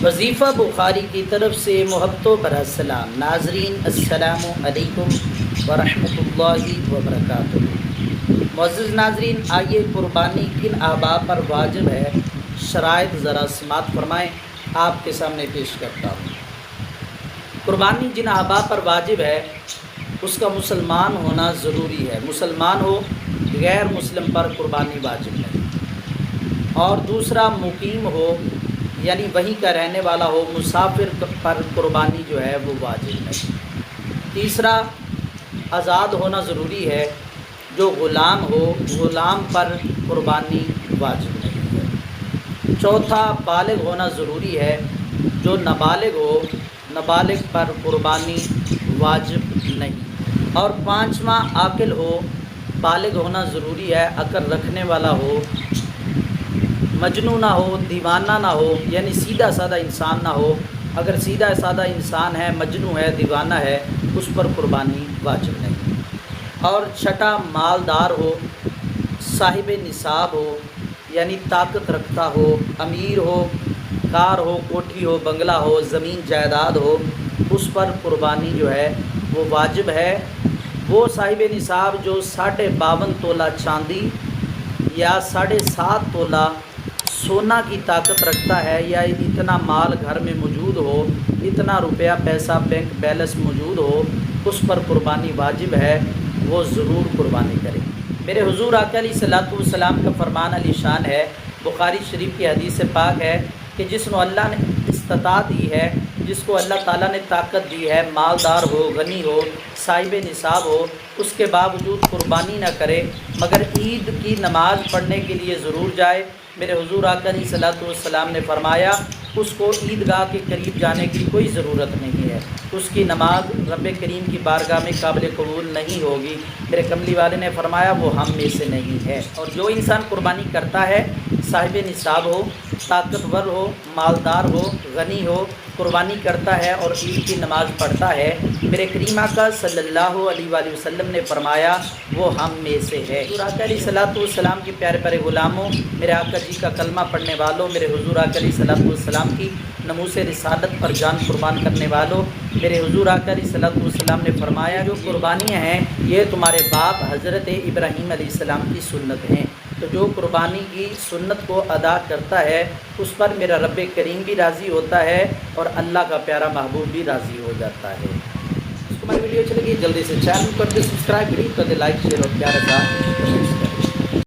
وظیفہ بخاری کی طرف سے محبتوں پر السلام۔ ناظرین السلام علیکم ورحمۃ اللہ وبرکاتہ۔ معزز ناظرین، آئیے قربانی کن احباب پر واجب ہے، شرائط ذرا سماعت فرمائیں، آپ کے سامنے پیش کرتا ہوں۔ قربانی جن احباب پر واجب ہے اس کا مسلمان ہونا ضروری ہے، مسلمان ہو، غیر مسلم پر قربانی واجب نہیں۔ اور دوسرا مقیم ہو، یعنی وہیں کا رہنے والا ہو، مسافر پر قربانی جو ہے وہ واجب نہیں۔ تیسرا آزاد ہونا ضروری ہے، جو غلام ہو، غلام پر قربانی واجب نہیں ہے۔ چوتھا بالغ ہونا ضروری ہے، جو نابالغ ہو، نابالغ پر قربانی واجب نہیں۔ اور پانچواں عاقل ہو، بالغ ہونا ضروری ہے، عقل رکھنے والا ہو، مجنون نہ ہو، دیوانہ نہ ہو، یعنی سیدھا سادہ انسان نہ ہو۔ اگر سیدھا سادہ انسان ہے، مجنون ہے، دیوانہ ہے، اس پر قربانی واجب نہیں۔ اور چھٹا مالدار ہو، صاحب نصاب ہو، یعنی طاقت رکھتا ہو، امیر ہو، کار ہو، کوٹھی ہو، بنگلہ ہو، زمین جائیداد ہو، اس پر قربانی جو ہے وہ واجب ہے۔ وہ صاحب نصاب جو 52.5 تولہ چاندی یا 7.5 تولہ سونا کی طاقت رکھتا ہے، یا اتنا مال گھر میں موجود ہو، اتنا روپیہ پیسہ بینک بیلنس موجود ہو، اس پر قربانی واجب ہے، وہ ضرور قربانی کرے۔ میرے حضور آقا علیہ الصلوۃ والسلام کا فرمان علی شان ہے، بخاری شریف کی حدیث پاک ہے کہ جس کو اللہ نے استطاعت دی ہے، جس کو اللہ تعالیٰ نے طاقت دی ہے، مالدار ہو، غنی ہو، صاحب نصاب ہو، اس کے باوجود قربانی نہ کرے، مگر عید کی نماز پڑھنے کے لیے ضرور جائے۔ میرے حضور آقا علیہ الصلوۃ والسلام نے فرمایا اس کو عیدگاہ کے قریب جانے کی کوئی ضرورت نہیں ہے، اس کی نماز رب کریم کی بارگاہ میں قابل قبول نہیں ہوگی۔ میرے کملی والے نے فرمایا وہ ہم میں سے نہیں ہے۔ اور جو انسان قربانی کرتا ہے، صاحب نصاب ہو، طاقتور ہو، مالدار ہو، غنی ہو، قربانی کرتا ہے اور عید کی نماز پڑھتا ہے، میرے کریم آقا صلی اللہ علیہ وآلہ وسلم نے فرمایا وہ ہم میں سے ہے۔ حضور آقا علیہ الصلوۃ والسلام کی پیارے پیارے غلاموں، میرے آقا جی کا کلمہ پڑھنے والوں، میرے حضور آقا علیہ الصلوۃ والسلام کی ناموس رسالت پر جان قربان کرنے والوں، میرے حضور آقا علیہ الصلوۃ والسلام نے فرمایا جو قربانیاں ہیں یہ تمہارے باپ حضرت ابراہیم علیہ السلام کی سنت ہیں، تو جو قربانی کی سنت کو ادا کرتا ہے اس پر میرا رب کریم بھی راضی ہوتا ہے اور اللہ کا پیارا محبوب بھی راضی ہو جاتا ہے۔ اس کو ہماری ویڈیو اچھی لگی جلدی سے چینل کر دے سبسکرائب، کر دے لائک، شیئر اور پیارا سا